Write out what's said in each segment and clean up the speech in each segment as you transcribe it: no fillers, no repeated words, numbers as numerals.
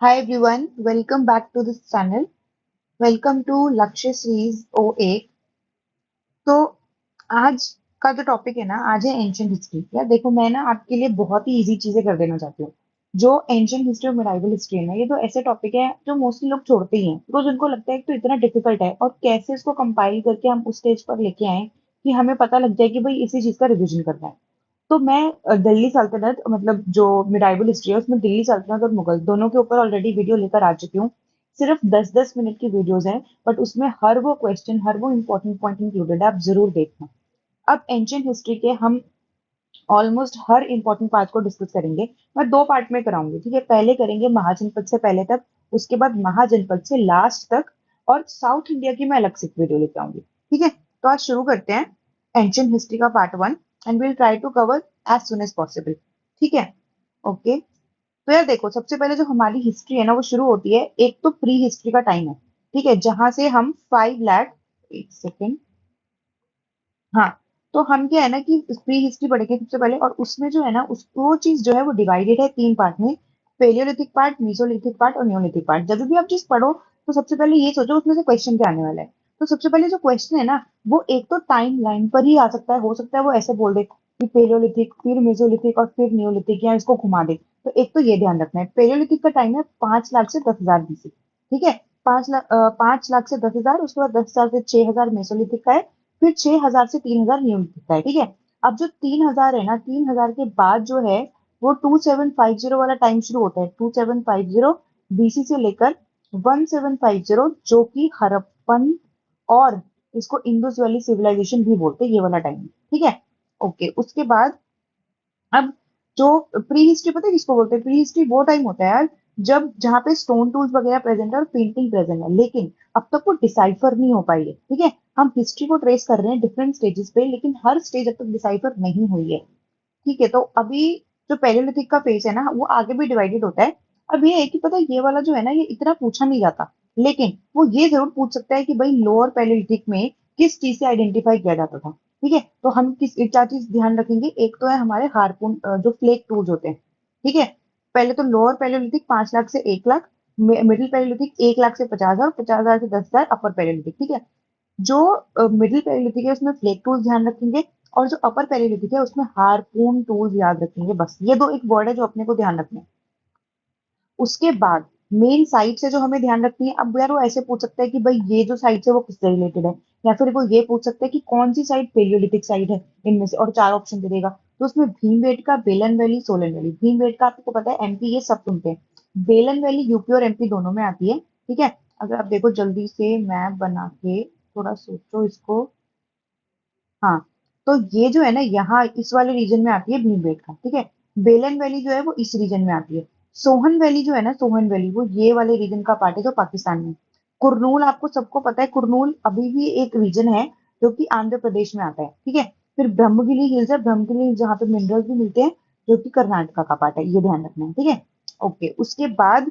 Hi everyone, welcome back to this channel. Welcome to Lakshya Series O8. तो आज का जो टॉपिक है ना, आज है एंशियंट हिस्ट्री। यार देखो, मैं ना आपके लिए बहुत ही इजी चीजें कर देना चाहती हूँ। जो एंशियंट हिस्ट्री और मिडाइवल हिस्ट्री है ना, ये तो ऐसे टॉपिक है जो मोस्टली लोग छोड़ते ही हैं, बिकॉज उनको लगता है कि तो इतना डिफिकल्ट है और कैसे इसको कंपाइल करके हम उस स्टेज पर लेके आए कि हमें पता लग जाए कि भाई इसी चीज का रिवीजन करना है। तो मैं दिल्ली सल्तनत, मतलब जो मिडाइवल हिस्ट्री है उसमें दिल्ली सल्तनत और मुगल दोनों के ऊपर ऑलरेडी वीडियो लेकर आ चुकी हूँ। सिर्फ 10-10 मिनट की वीडियोस हैं, बट उसमें हर वो क्वेश्चन, हर वो इंपॉर्टेंट पॉइंट इंक्लूडेड है, आप जरूर देखना। अब एंशियंट हिस्ट्री के हम ऑलमोस्ट हर इंपॉर्टेंट पार्ट को डिस्कस करेंगे। मैं दो पार्ट में कराऊंगी, ठीक है। पहले करेंगे महाजनपद से पहले तक, उसके बाद महाजनपद से लास्ट तक, और साउथ इंडिया की मैं अलग से वीडियो लेके आऊंगी, ठीक है। तो आज शुरू करते हैं एंशियंट हिस्ट्री का part 1, and will try to cover as soon as possible, ठीक है। ओके। तो यार देखो, सबसे पहले जो हमारी हिस्ट्री है ना, वो शुरू होती है, एक तो प्री हिस्ट्री का टाइम है, ठीक है, जहां से हम 5 लाख, एक सेकेंड, हाँ। तो हम क्या है ना कि प्री हिस्ट्री पढ़ेंगे सबसे पहले, और उसमें जो है ना, उस वो चीज जो है वो डिवाइडेड है 3 पार्ट में। पेलियोलिथिक पार्ट, मीसोलिथिक पार्ट और नियोलिथिक पार्ट। जब भी आप चीज पढ़ो तो सबसे पहले ये सोचो उसमें से क्वेश्चन क्या आने वाला है। तो सबसे पहले जो क्वेश्चन है ना, वो एक तो टाइम लाइन पर ही आ सकता है, हो सकता है वो ऐसे बोल दे कि पेलियोलिथिक, फिर मेसोलिथिक और फिर नियोलिथिक, या इसको घुमा दे। तो एक तो ये ध्यान रखना है, पेलियोलिथिक का टाइम है 5 लाख से 10,000 BC, ठीक है। 5 लाख से 10,000, उसके बाद 10,000 से 6,000 मेसोलिथिक का है, फिर 6,000 से 3,000 न्यून दिखता है, ठीक है। अब जो 3,000 है ना, 3,000 के बाद जो है वो 2750 वाला टाइम शुरू होता है। 2750 BC से लेकर 1750, जो कि हड़प्पन और इसको इंडस वैली सिविलाइजेशन भी बोलते हैं, ये वाला टाइम, ठीक है। ओके, उसके बाद अब जो प्री हिस्ट्री, पता है किसको बोलते हैं? प्री हिस्ट्री वो टाइम होता है यार, जब जहाँ पे स्टोन टूल्स वगैरह प्रेजेंट है और पेंटिंग प्रेजेंट है, लेकिन अब तक वो डिसाइफर नहीं हो पाई है, ठीक है। हम हिस्ट्री को ट्रेस कर रहे हैं डिफरेंट स्टेजेस पे, लेकिन हर स्टेज अब तक डिसाइफर नहीं हुई है, ठीक है। तो अभी जो पैलेयोलिथिक का फेज है ना, वो आगे भी डिवाइडेड होता है। अब ये है कि पता है, ये वाला जो है ना, ये इतना पूछा नहीं जाता, लेकिन वो ये जरूर पूछ सकता है कि भाई लोअर पैलेयोलिथिक में किस चीज से आइडेंटिफाई किया जाता था, ठीक है। तो हम किस क्या चीज ध्यान रखेंगे, एक तो है हमारे हार्पून, जो फ्लेक टूल्स होते हैं, ठीक है। पहले तो लोअर पैलेयोलिथिक 5 लाख से 1 लाख, मिडिल पैलेयोलिथिक 1 लाख से 50,000, 50,000 से 10,000 अपर पैलेयोलिथिक, ठीक है। जो मिडिल पैलेयोलिथिक है उसमें फ्लेक टूल्स ध्यान रखेंगे, और जो अपर पैलेयोलिथिक है उसमें हार्पून टूल्स याद रखेंगे। बस ये दो एक वर्ड है जो अपने को ध्यान रखना है। उसके बाद मेन साइट से जो हमें ध्यान रखनी है, अब यार वो ऐसे पूछ सकता है कि भाई ये जो साइट है वो किससे रिलेटेड है, या फिर वो ये पूछ सकता है कि कौन सी साइट पेलियोलिथिक साइट है इनमें से, और 4 ऑप्शन दे देगा। तो उसमें भीमबेटका, बेलन वैली, सोलन वैली। भीमबेटका आपको पता है एमपी, ये सब सुनते हैं। बेलन वैली यूपी और एमपी दोनों में आती है, ठीक है। अगर आप देखो जल्दी से मैप बना के, थोड़ा सोचो इसको। हाँ, तो ये जो है ना, यहाँ इस वाले रीजन में आती है भीमबेटका, ठीक है। बेलन वैली जो है वो इस रीजन में आती है। सोहन वैली जो है ना, सोहन वैली वो ये वाले रीजन का पार्ट है जो पाकिस्तान में। कुरनूल आपको सबको पता है, कुरनूल अभी भी एक रीजन है जो कि आंध्र प्रदेश में आता है, ठीक है। फिर ब्रह्मगिरी हिल्स है, ब्रह्मगिरी हिल्स जहाँ पे मिनरल्स भी मिलते हैं, जो कि कर्नाटका का पार्ट है, ये ध्यान रखना है, ठीक है। ओके, उसके बाद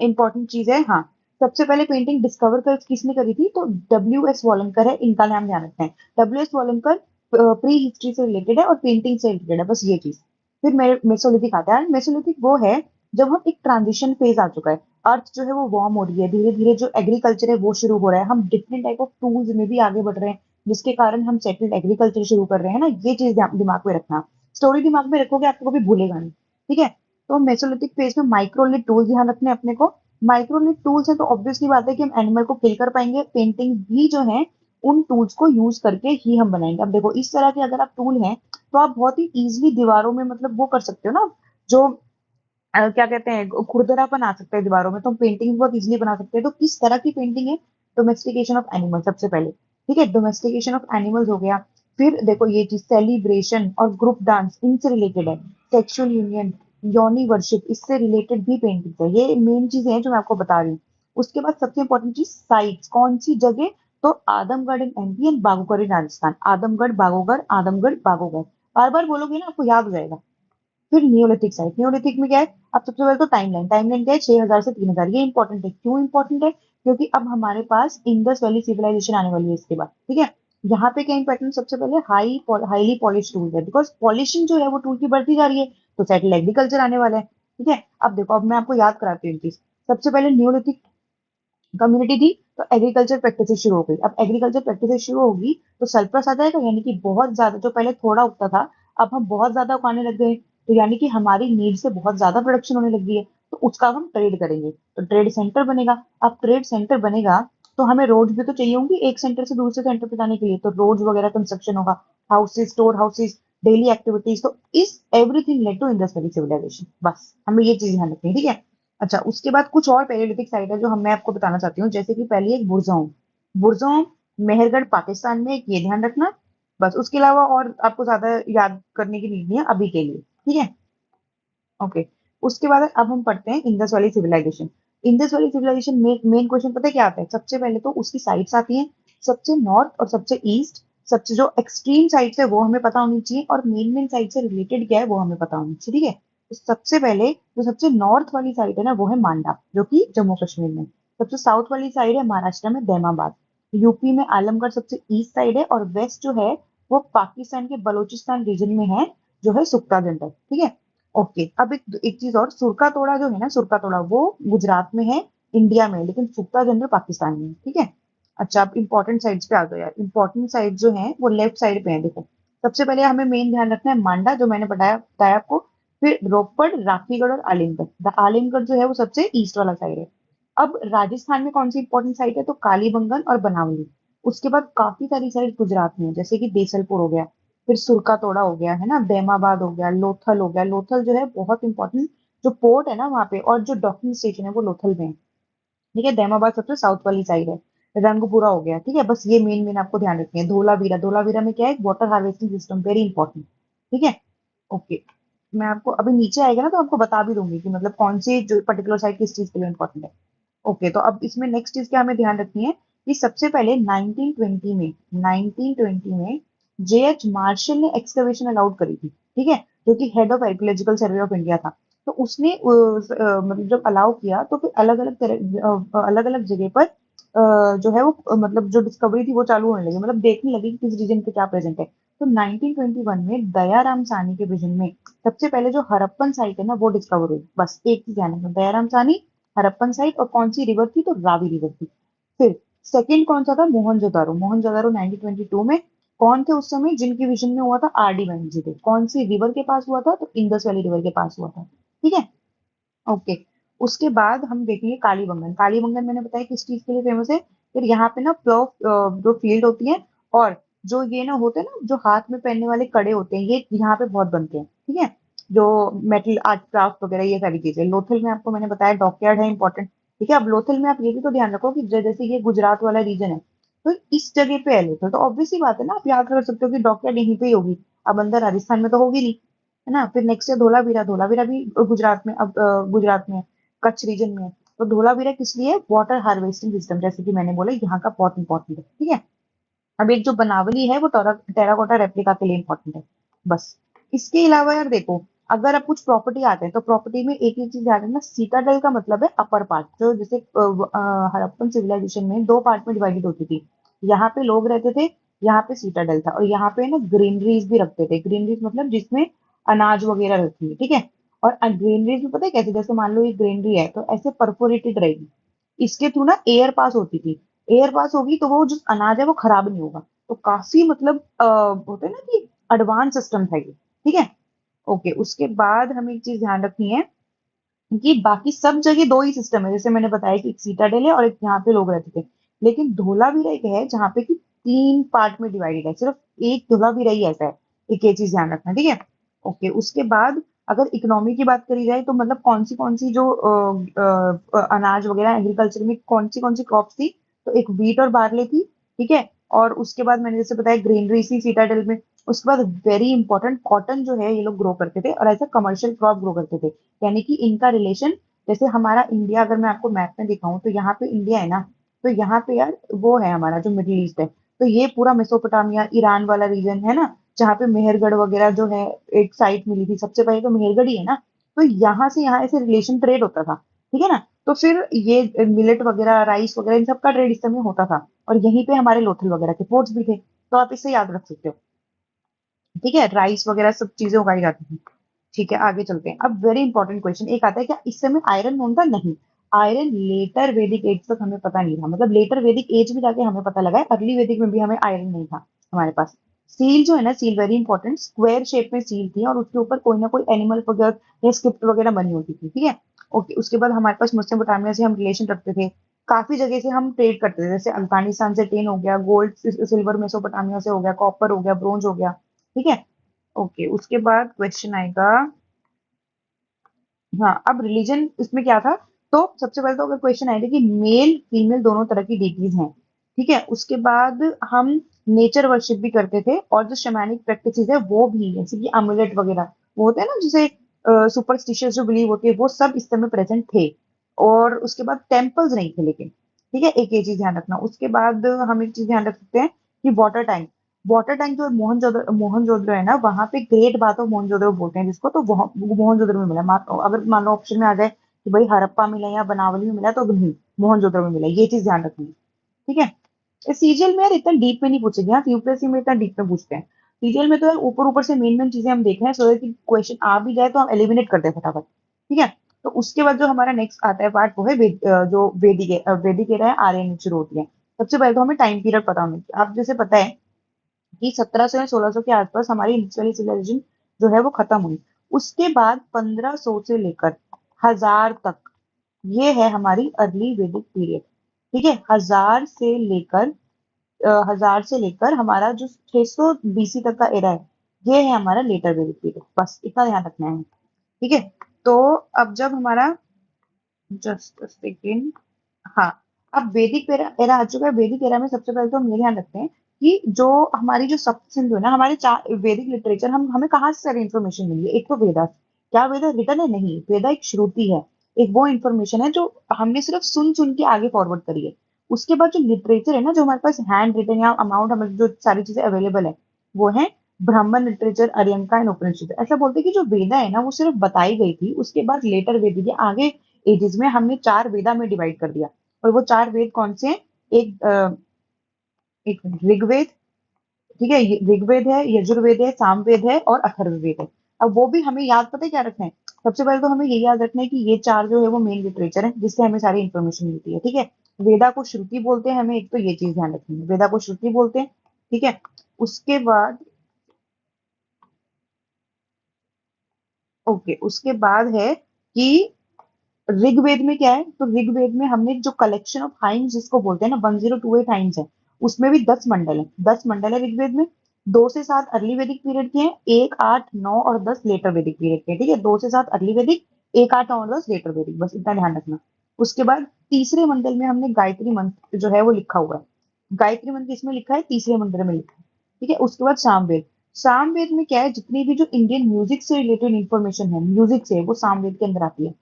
इंपॉर्टेंट चीज है, हाँ, सबसे पहले पेंटिंग डिस्कवर कर किसने करी थी, तो WS वॉलंकर है, इनका नाम ध्यान रखना है। WS वॉलंकर प्री हिस्ट्री से रिलेटेड है और पेंटिंग से रिलेटेड है, बस ये चीज। फिर मेसोलिथिक आता है। मेसोलिथिक वो है जब हम एक ट्रांजिशन फेज आ चुका है, अर्थ जो है वो वार्म हो रही है, धीरे धीरे जो एग्रीकल्चर है वो शुरू हो रहा है, हम डिफरेंट टाइप ऑफ टूल्स में भी आगे बढ़ रहे हैं, जिसके कारण हम सेटल्ड एग्रीकल्चर शुरू कर रहे हैं ना, ये चीज दिमाग में रखना। स्टोरी दिमाग में रखोगे, आपको कभी भूलेगा नहीं, ठीक है। तो मेसोलिथिक फेज में माइक्रोलिथ टूल्स ध्यान रखने हैं अपने को। माइक्रोलिथ टूल्स है तो ऑब्वियसली बात है कि हम एनिमल को किल कर पाएंगे। पेंटिंग भी जो है उन टूल्स को यूज करके ही हम बनाएंगे। अब देखो, इस तरह के अगर आप टूल हैं तो आप बहुत ही इजीली दीवारों में, मतलब वो कर सकते हो ना, जो क्या कहते हैं, खुरदरापन आ सकता है दीवारों में, तो हम पेंटिंग बहुत इजीली बना सकते हैं। तो किस तरह की पेंटिंग है? डोमेस्टिकेशन ऑफ एनिमल सबसे पहले, ठीक है। डोमेस्टिकेशन ऑफ एनिमल्स हो गया। फिर देखो ये चीज सेलिब्रेशन और ग्रुप डांस, इनसे रिलेटेड है। सेक्सुअल यूनियन, योनि वर्शिप, इससे रिलेटेड भी पेंटिंग है। ये मेन चीजें हैं जो मैं आपको बता रही हूँ। उसके बाद सबसे इंपॉर्टेंट चीज, साइट्स, कौन सी जगह, तो आदमगढ़ इन एमपी एंड बागोगढ़ इन राजस्थान। आदमगढ़ बागोगढ़, आदमगढ़ बागोगढ़, बार बार बोलोगे ना आपको याद हो जाएगा। फिर नियोलिथिक साइट, नियोलिथिक में क्या है? अब सबसे पहले तो टाइमलाइन, टाइमलाइन क्या है? 6,000 से 3,000। ये इंपॉर्टेंट है, क्यों इंपॉर्टेंट है? क्योंकि अब हमारे पास इंडस वैली सिविलाइजेशन आने वाली है इसके बाद, ठीक है। यहाँ पे क्या इंपॉर्टेंट, सबसे पहले हाईली पॉलिश टूल है, बिकॉज पॉलिशिंग जो है वो टूल की बढ़ती जा रही है, तो सेटल एग्रीकल्चर आने वाला है। ठीक है, अब देखो, अब मैं आपको याद कराती हूँ चीज। सबसे पहले न्यूलिथिक कम्युनिटी थी, तो एग्रीकल्चर प्रैक्टिसेस शुरू हो गई। अब एग्रीकल्चर प्रैक्टिसेस शुरू होगी तो सरप्लस आ जाएगा, यानी कि बहुत ज्यादा, जो पहले थोड़ा उगता था अब हम बहुत ज्यादा उगाने लग गए, तो यानी कि हमारी नीड से बहुत ज्यादा प्रोडक्शन होने लगी है, तो उसका हम ट्रेड करेंगे, तो ट्रेड सेंटर बनेगा। अब ट्रेड सेंटर बनेगा तो हमें रोड भी तो चाहिए होंगी एक सेंटर से दूसरे सेंटर पे जाने के लिए, तो रोड वगैरह कंस्ट्रक्शन होगा, houses, store houses, daily activities, तो इस everything led to Indus valley civilisation. बस हमें ये चीज ध्यान रखनी है, ठीक है। अच्छा, उसके बाद कुछ और पैलेलिथिक साइट है जो मैं आपको बताना चाहती हूँ, जैसे कि पहली एक बुरजोम। बुरजोम मेहरगढ़ पाकिस्तान में, एक ये ध्यान रखना। बस उसके अलावा और आपको ज्यादा याद करने की नीड नहीं है अभी के लिए, ठीक है। ओके, उसके बाद अब हम पढ़ते हैं Indus valley civilisation. Indus valley civilisation में मेन क्वेश्चन पता है क्या आता है? सबसे पहले तो उसकी साइट्स आती हैं, सबसे नॉर्थ और सबसे ईस्ट। सबसे जो एक्सट्रीम साइट्स है वो हमें पता होनी चाहिए, और मेन मेन साइट से रिलेटेड क्या है वो हमें पता होनी चाहिए, ठीक है। तो सबसे पहले जो सबसे नॉर्थ वाली साइड है ना, वो है मांडा, जो कि जम्मू कश्मीर में। सबसे साउथ वाली साइड है महाराष्ट्र में दैमाबाद। यूपी में आलमगढ़ सबसे ईस्ट साइड है, और वेस्ट जो है वो पाकिस्तान के बलोचिस्तान रीजन में है, जो है सुक्ता जंडर, ठीक है। ओके, अब एक चीज और, सुरका तोड़ा जो है ना, सुरका तोड़ा वो गुजरात में है, इंडिया में, लेकिन सुक्ता जंडर पाकिस्तान में है, ठीक है। अच्छा, अब इंपॉर्टेंट साइड्स पे आ गए यार। इंपॉर्टेंट साइड जो है वो लेफ्ट साइड पे है, देखो। सबसे पहले हमें मेन ध्यान रखना है मांडा, जो मैंने बताया आपको। फिर रोपड़, राखीगढ़ और आलिमगढ़। आलिमगढ़ जो है वो सबसे ईस्ट वाला साइड है। अब राजस्थान में कौन सी इंपॉर्टेंट साइट है? तो कालीबंगन और बनावली। उसके बाद काफी सारी साइट गुजरात में है, जैसे कि देसलपुर हो गया, फिर सुरका तोड़ा हो गया है ना, दैमाबाद हो गया, लोथल हो गया। लोथल जो है बहुत इंपॉर्टेंट, जो पोर्ट है ना वहाँ पे, और जो डॉकिंग स्टेशन है वो लोथल में है, ठीक है। दैमाबाद सबसे साउथ वाली साइड है। रंगपुरा हो गया, ठीक है। बस ये मेन मेन आपको ध्यान रखनी है। धोलावीरा, धोलावीरा में क्या है? Water harvesting system, very important, ठीक है। ओके, मैं आपको अभी नीचे आएगा ना तो आपको बता भी दूंगी कि मतलब कौन सी जो पर्टिकुलर साइट किस चीज के लिए इंपॉर्टेंट है। ओके, तो अब इसमें नेक्स्ट चीज क्या हमें ध्यान रखनी है कि सबसे पहले 1920 में जेएच मार्शल ने एक्सकवेशन अलाउड करी थी, ठीक है, जो कि head of archaeological survey of India था। तो उसने मतलब जब अलाउ किया तो फिर अलग अलग जगह पर जो है वो मतलब जो डिस्कवरी थी वो चालू होने लगी, मतलब देखने लगी कि किस रीजन पे क्या प्रेजेंट है। तो 1921 में दयाराम साहनी के विजन में सबसे पहले जो हड़प्पन साइट है ना वो डिस्कवर हुई। बस एक चीज ध्यान रखना, दयाराम साहनी, हड़प्पन साइट, और कौन सी रिवर थी? तो रावी रिवर थी। फिर सेकंड कौन सा था? मोहनजोदारो। मोहनजोदारो 1922 में। कौन थे उस समय जिनके विजन में हुआ था? आर डी बनर्जी थे। कौन सी रिवर के पास हुआ था? तो इंडस वैली रिवर के पास हुआ था, ठीक है। ओके, उसके बाद हम देखेंगे कालीबंगन। कालीबंगन मैंने बताया किस चीज के लिए फेमस है। फिर यहाँ पे ना प्लो जो फील्ड होती है, और जो ये ना होते हैं ना, जो हाथ में पहनने वाले कड़े होते हैं, ये यहाँ पे बहुत बनते हैं, ठीक है। जो मेटल आर्ट क्राफ्ट वगैरह, ये सारी चीजें। लोथल में आपको मैंने बताया डॉकयार्ड है इंपॉर्टेंट, ठीक है। अब लोथल में आप ये भी तो ध्यान रखो कि जैसे ये गुजरात वाला रीजन है, तो इस जगह पे है लोथल, तो ऑब्वियस सी बात है ना, आप याद कर सकते हो कि डॉकयार्ड यहीं पे ही होगी। अब अंदर राजस्थान में तो होगी नहीं, है ना। फिर नेक्स्ट है धोलावीरा। धोलावीरा भी गुजरात में, अब गुजरात में है, कच्छ रीजन में है। तो धोलावीरा किस लिए? वाटर हार्वेस्टिंग सिस्टम, जैसे कि मैंने बोला यहाँ का बहुत इंपॉर्टेंट है, ठीक है। अब एक जो बनावली है वो टेराकोटा रेप्लिका के लिए इंपॉर्टेंट है, बस। इसके अलावा यार देखो, अगर आप कुछ प्रॉपर्टी आते हैं तो प्रॉपर्टी में एक एक चीज याद रखना, सीटाडेल का मतलब है अपर पार्ट, जो जैसे हड़प्पन सिविलाइजेशन में दो पार्ट में डिवाइडेड होती थी। यहाँ पे लोग रहते थे, यहाँ पे सीटाडेल था, और यहाँ पे ना ग्रीनरीज भी रखते थे। ग्रीनरीज मतलब जिसमें अनाज वगैरह रखती है, ठीक है। और ग्रीनरीज में पता है कैसे? जैसे मान लो ये ग्रीनरी है तो ऐसे परफोरेटेड रहेगी, इसके थ्रू ना एयर पास होती थी। एयर पास होगी तो वो जो अनाज है वो खराब नहीं होगा। तो काफी मतलब होता है ना कि एडवांस सिस्टम था ये, ठीक है। ओके, उसके बाद हमें एक चीज ध्यान रखनी है कि बाकी सब जगह दो ही सिस्टम है, जैसे मैंने बताया कि एक सीटाडेल है और एक यहाँ पे लोग रहते थे। लेकिन धोलावीरा एक है जहाँ पे कि तीन पार्ट में डिवाइडेड है, सिर्फ एक धोलावीरा ही ऐसा है। एक ये चीज ध्यान रखना, ठीक है। ओके, उसके बाद अगर इकोनॉमी की बात करी जाए तो मतलब कौन सी जो अनाज वगैरह एग्रीकल्चर में कौन सी क्रॉप्स थी? तो एक वीट और बार्ले थी, ठीक है। और उसके बाद मैंने जैसे बताया ग्रीनरी सी सीटाडेल में। उसके बाद वेरी इंपॉर्टेंट, कॉटन जो है ये लोग ग्रो करते थे, और ऐसा कमर्शियल क्रॉप ग्रो करते थे, यानी कि इनका रिलेशन, जैसे हमारा इंडिया, अगर मैं आपको मैप में दिखाऊं तो यहाँ पे इंडिया है ना, तो यहाँ पे यार वो है हमारा जो मिडिल ईस्ट है, तो ये पूरा मेसोपोटामिया ईरान वाला रीजन है ना, जहाँ पे मेहरगढ़ वगैरह जो है, एक साइट मिली थी सबसे पहले तो मेहरगढ़ ही है ना। तो यहाँ से यहाँ ऐसे रिलेशन ट्रेड होता था, ठीक है ना। तो फिर ये मिलेट वगैरह, राइस वगैरह, इन सब का ट्रेड इस समय होता था, और यहीं पे हमारे लोथल वगैरह के पोर्ट्स भी थे, तो आप इससे याद रख सकते हो, ठीक है। राइस वगैरह सब चीजें उगाई जाती थी। ठीक है, आगे चलते हैं। अब वेरी इंपॉर्टेंट क्वेश्चन एक आता है, क्या इस समय आयरन होता? नहीं। आयरन लेटर वैदिक एज तक हमें पता नहीं था, मतलब लेटर वैदिक एज में जाके हमें पता लगा है, अर्ली वैदिक में भी हमें आयरन नहीं था हमारे पास। सील जो है ना, seal very important, square shape में सील थी और उसके ऊपर कोई ना कोई एनिमल वगैरह या स्क्रिप्ट वगैरह बनी होती थी, ठीक है। ओके, उसके बाद हमारे पास मेसोपोटामिया से हम रिलेशन रखते थे, काफी जगह से हम ट्रेड करते थे, जैसे अफगानिस्तान से टेन हो गया, गोल्ड सिल्वर मेसोपोटामिया से हो गया, कॉपर हो गया, ब्रोंज हो गया, ठीक है। ओके, उसके बाद क्वेश्चन आएगा, हाँ, अब रिलीजन इसमें क्या था? तो सबसे पहले तो अगर क्वेश्चन आएगा कि मेल फीमेल दोनों तरह की डिग्रीज हैं, ठीक है। उसके बाद हम नेचर वर्शिप भी करते थे, और जो शैमानिक प्रैक्टिसेस है वो भी, जैसे कि अमुलेट वगैरह वो होते हैं ना, जिसे सुपरस्टिशियस जो बिलीव होती है, वो सब इस समय प्रेजेंट थे। और उसके बाद टेम्पल्स नहीं थे लेकिन, ठीक है, एक ये चीज ध्यान रखना। उसके बाद हम एक चीज ध्यान रख सकते हैं कि वाटर टैंक जो मोहनजोदड़ो है ना, वहां पे ग्रेट बात ऑफ मोहनजोदड़ो बोलते हैं जिसको, तो मोहनजोदड़ो में मिला। अगर मान लो ऑप्शन में आ जाए कि भाई हड़प्पा मिला या बनावली में मिला, तो नहीं, मोहनजोदड़ो में मिला, ये चीज ध्यान रखनी है, ठीक है। सीजीएल में यार इतना डीप में नहीं पूछेंगे, हाँ यूपीएससी में इतना डीप में पूछते हैं। सीजीएल में तो यार ऊपर ऊपर से मेन मेन चीजें हम देख रहे हैं, सो कि क्वेश्चन आ भी जाए तो हम एलिमिनेट कर दे फटाफट, ठीक है। तो उसके बाद जो हमारा नेक्स्ट आता है पार्ट, वो है जो वैदिक एरा है, आर्यन शुरू होती है। सबसे पहले तो हमें टाइम पीरियड पता होना चाहिए। आप जैसे पता है कि 1700 या 1600 के आसपास हमारी इंडस वैली सिविलाइजेशन जो है वो खत्म हुई। उसके बाद 1500 से लेकर 1000 तक, ये है हमारी अर्ली वैदिक पीरियड, ठीक है। 1000 से लेकर हमारा जो 600 बीसी तक का एरा है, ये है हमारा लेटर वैदिक पीरियड। बस इतना ध्यान रखना है, ठीक है। तो अब जब हमारा, जस्ट सेकेंड, हाँ, अब वैदिक एरा एरा आ चुका है। वैदिक एरा में सबसे पहले तो हम ये ध्यान रखते हैं कि जो हमारी जो सप्त सिंधु है ना, हमारे चार वैदिक लिटरेचर, हम हमें कहाँ से सारी इन्फॉर्मेशन मिली है? एक तो वेदा, क्या वेदा रिटन है? नहीं, वेदा एक श्रुति है, एक वो इन्फॉर्मेशन है जो हमने सिर्फ सुन सुन के आगे फॉरवर्ड करी है। उसके बाद जो लिटरेचर है ना, जो हमारे पास हैंड रिटन या अमाउंट, हमारे जो सारी चीजें अवेलेबल है, वो है ब्राह्मण लिटरेचर, अर्यंका एंड उपनिषद। ऐसा बोलते हैं कि जो वेदा है ना, वो सिर्फ बताई गई थी, उसके बाद लेटर वेद या आगे एजेस में हमने चार वेदा में डिवाइड कर दिया। और वो चार वेद कौन से हैं? एक ऋग्वेद, ठीक है, ऋग्वेद है, यजुर्वेद है, सामवेद है और अथर्ववेद है। अब वो भी हमें याद, पता है क्या रखना है? सबसे पहले तो हमें ये याद रखना है कि ये चार जो है वो मेन लिटरेचर है जिससे हमें सारी इंफॉर्मेशन मिलती है, ठीक है। वेदा को श्रुति बोलते हैं, हमें एक तो ये चीज ध्यान रखनी है, वेदा को श्रुति बोलते हैं, ठीक है। उसके बाद, ओके, उसके बाद है कि ऋग्वेद में क्या है? तो ऋग्वेद में हमने जो कलेक्शन ऑफ हाइम्स जिसको बोलते हैं ना, 1028 हाइम्स है, उसमें भी 10 मंडल है, 10 मंडल है ऋग्वेद में। 2 से 7 अर्ली वैदिक पीरियड के हैं, 1, 8, 9 और 10 लेटर वैदिक पीरियड के हैं, ठीक है। 2 से 7 अर्ली वैदिक, 1, 8, 9 और 10 लेटर वैदिक, बस इतना ध्यान रखना। उसके बाद तीसरे मंडल में हमने गायत्री मंत्र जो है वो लिखा हुआ है। गायत्री मंत्र इसमें लिखा है, तीसरे मंडल में लिखा है, ठीक है। उसके बाद सामवेद। सामवेद में क्या है? जितनी भी जो इंडियन म्यूजिक से रिलेटेड इंफॉर्मेशन है, म्यूजिक से, वो सामवेद के अंदर आती है।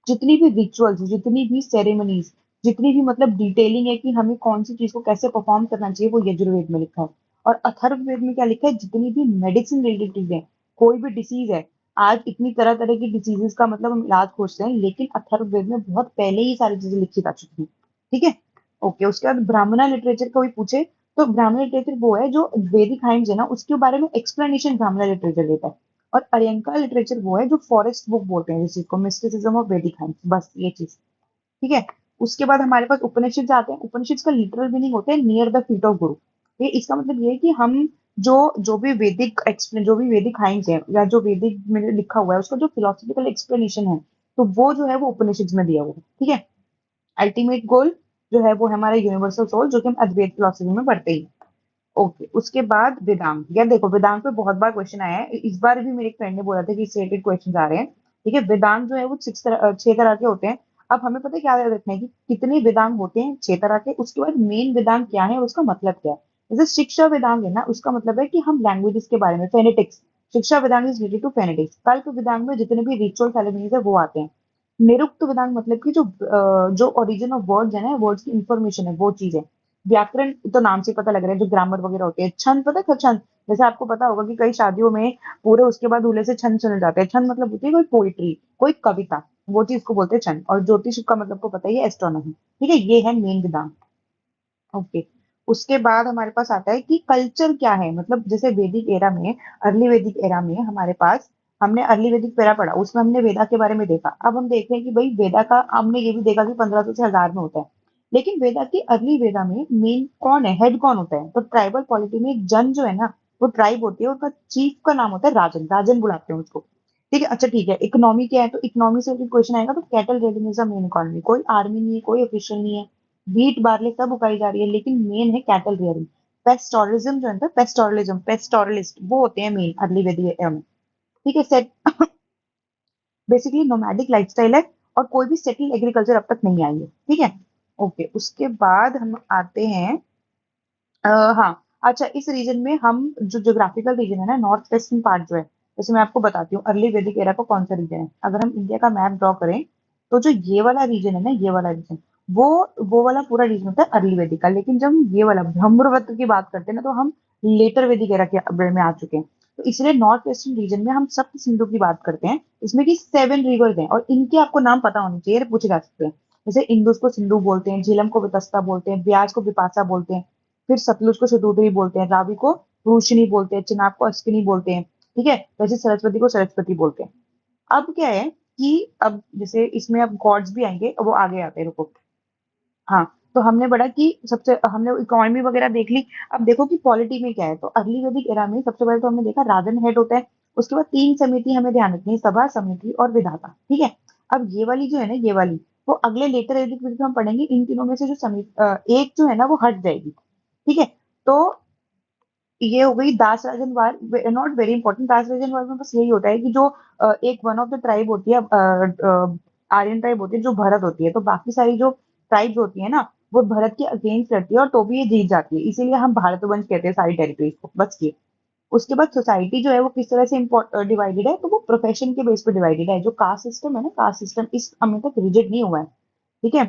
जितनी भी रिचुअल्स, जितनी भी सेरेमनीज, जितनी भी मतलब डिटेलिंग है कि हमें कौन सी चीज को कैसे परफॉर्म करना चाहिए, वो यजुर्वेद में लिखा है। और अथर्ववेद में क्या लिखा है? जितनी भी मेडिसिन रिलेटेड चीजें हैं, कोई भी डिसीज है, आज इतनी तरह तरह की डिसीजेस का मतलब हम इलाज खोजते हैं, लेकिन अथर्ववेद में बहुत पहले ही सारी चीजें लिखी जा चुकी हैं, ठीक है। ओके, उसके बाद ब्राह्मणा लिटरेचर कोई पूछे, तो ब्राह्मण लिटरेचर वो है जो वैदिक हाइम्स है ना, उसके बारे में एक्सप्लेनेशन ब्राह्मण लिटरेचर देता है। और अरियंका लिटरेचर वो है जो फॉरेस्ट बुक बोलते हैं, जिसको मिस्टिसिज्म ऑफ वैदिक साइंस, बस ये चीज, ठीक है। उसके बाद हमारे पास उपनिषद आते हैं। उपनिषद का लिटरल मीनिंग होता है नियर द फीट ऑफ गुरु। ये इसका मतलब ये है कि हम जो जो भी वैदिक एक्सप्लेन, जो भी वैदिक साइंस है या जो वैदिक में लिखा हुआ है, उसका जो फिलोसफिकल एक्सप्लेनेशन है, तो वो जो है वो उपनिषद में दिया हुआ है, ठीक है। अल्टीमेट गोल जो है वो है हमारा यूनिवर्सल सोल, जो कि हम अद्वैत फिलोसफी में पढ़ते ही। ओके, उसके बाद वेदांत। यार देखो, वेदांत पे बहुत बार क्वेश्चन आया है, इस बार भी मेरे एक फ्रेंड ने बोला था कि इससे रिलेटेड क्वेश्चन आ रहे हैं, ठीक है। वेदांत जो है वो 6 तरह के होते हैं। अब हमें पता है क्या याद रखना है कि कितने वेदांत होते हैं? 6 तरह के। उसके बाद मेन वेदांत क्या है और उसका मतलब क्या है? जैसे शिक्षा वेदांत है ना, उसका मतलब है कि हम लैंग्वेजेस के बारे में, फेनेटिक्स, शिक्षा वेदांत इज रिलेटेड टू फेनेटिक्स। कल्प वेदांत में जितने भी रिचुअल सेरेमनीज है वो आते हैं। निरुक्त वेदांत मतलब कि जो ओरिजिन ऑफ वर्ड्स है ना, वर्ड्स की इंफॉर्मेशन है, वो चीज है। व्याकरण तो नाम से पता लग रहा है, जो ग्रामर वगैरह होती है। छंद पता है? छंद, जैसे आपको पता होगा कि कई शादियों में पूरे उसके बाद दूल्हे से छंद सुने जाते हैं। छंद मतलब होती है कोई पोइट्री, कोई कविता, वो चीज को बोलते हैं छंद। और ज्योतिष का मतलब को पता ही है, एस्ट्रोनॉमी, ठीक है। ये है मेन वेदांत। ओके, उसके बाद हमारे पास आता है कि कल्चर क्या है, मतलब जैसे वैदिक एरा में, अर्ली वैदिक एरा में हमारे पास हमने अर्ली वैदिक पेरा पढ़ा, उसमें हमने वेदा के बारे में देखा। अब हम देख रहे हैं कि भाई वेदा का हमने ये भी देखा कि 1500 से 1000 में होता है। लेकिन वेदा की अर्ली वेदा में मेन कौन है, हेड कौन होता है? तो ट्राइबल पॉलिटी में एक जन जो है ना, वो ट्राइब होती है, उनका चीफ का नाम होता है राजन, राजन बुलाते हैं उसको। ठीक है, अच्छा ठीक है। इकोनॉमी क्या है? तो इकोनॉमी से क्वेश्चन आएगा, तो cattle raising is main economy. कोई आर्मी नहीं है, कोई ऑफिशियल नहीं है, व्हीट बार्ले सब उगाई जा रही है, लेकिन मेन है कैटल रियरिंग। पेस्टोरलिज्म जो है ना, पेस्टोरलिज्म, पेस्टोरलिस्ट वो होते हैं मेन अर्ली वैदिक एरा में। ठीक है, सेट बेसिकली नोमैडिक लाइफस्टाइल है, और कोई भी सेटल एग्रीकल्चर अब तक नहीं आई है। ठीक है, ओके। उसके बाद हम आते हैं हाँ, अच्छा, इस रीजन में हम जो ज्योग्राफिकल रीजन है ना, नॉर्थ वेस्टर्न पार्ट जो है, जैसे मैं आपको बताती हूँ अर्ली वैदिक एरा का कौन सा रीजन है। अगर हम इंडिया का मैप ड्रॉ करें, तो जो ये वाला रीजन है ना, ये वाला रीजन, वो वो वाला पूरा रीजन होता है अर्ली वैदिक का। लेकिन जब हम ये वाला ब्रह्मवृत की बात करते हैं ना, तो हम लेटर वैदिक एरा के बारे में आ चुके हैं। तो इसलिए नॉर्थ वेस्टर्न रीजन में हम सप्त सिंधु की बात करते हैं, इसमें की 7 रिवर्स हैं, और इनके आपको नाम पता होने चाहिए, पूछे जा सकते हैं। जैसे इंदुस को सिंधु बोलते हैं, झेलम को वितस्ता बोलते हैं, ब्यास को विपासा बोलते हैं, फिर सतलुज को शतुद्री बोलते हैं, रावी को रूशनी बोलते हैं, चिनाब को अश्विनी बोलते हैं। ठीक है, वैसे सरस्वती को सरस्वती बोलते हैं। अब क्या है कि अब जैसे इसमें अब गॉड्स भी आएंगे, अब वो आगे आते हैं, रुको। हाँ, तो हमने पढ़ा कि सबसे हमने इकोनॉमी वगैरह देख ली। अब देखो कि पॉलिटी में क्या है। तो अर्ली वैदिक एरा में सबसे पहले तो हमने देखा राजन हेड होता है। उसके बाद 3 समिति हमें ध्यान रखनी है, सभा, समिति और विधाता। ठीक है, अब ये वाली जो है ना, ये वाली, वो अगले लेटर वैदिक में हम पढ़ेंगे। इन तीनों में से जो समिति एक जो है ना, वो हट जाएगी। ठीक है, तो ये हो गई Dasarajna war. Not very important. Dasarajna war में बस यही होता है कि जो एक वन ऑफ द ट्राइब होती है, आर्यन ट्राइब होती है, जो भरत होती है, तो बाकी सारी जो ट्राइब्स होती है ना, वो भरत के अगेंस्ट लड़ती है, और तो भी ये जीत जाती है। इसीलिए हम भारतवंश कहते हैं सारी टेरिटरीज को, बस ये। उसके बाद सोसाइटी जो है वो किस तरह से डिवाइडेड है, तो वो प्रोफेशन के बेस पे डिवाइडेड है। जो कास्ट सिस्टम है ना, कास्ट सिस्टम इस अभी तक रिजिड नहीं हुआ है। ठीक है,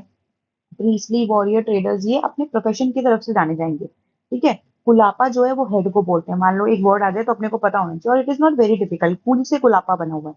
प्रीस्टली, वॉरियर, ट्रेडर्स, ये अपने प्रोफेशन की तरफ से जाने जाएंगे। ठीक है, कुलापा जो है वो हेड को बोलते हैं। मान लो एक वर्ड आ जाए तो अपने को पता होना चाहिए, और it is not very difficult, कुल से कुलापा बना हुआ है।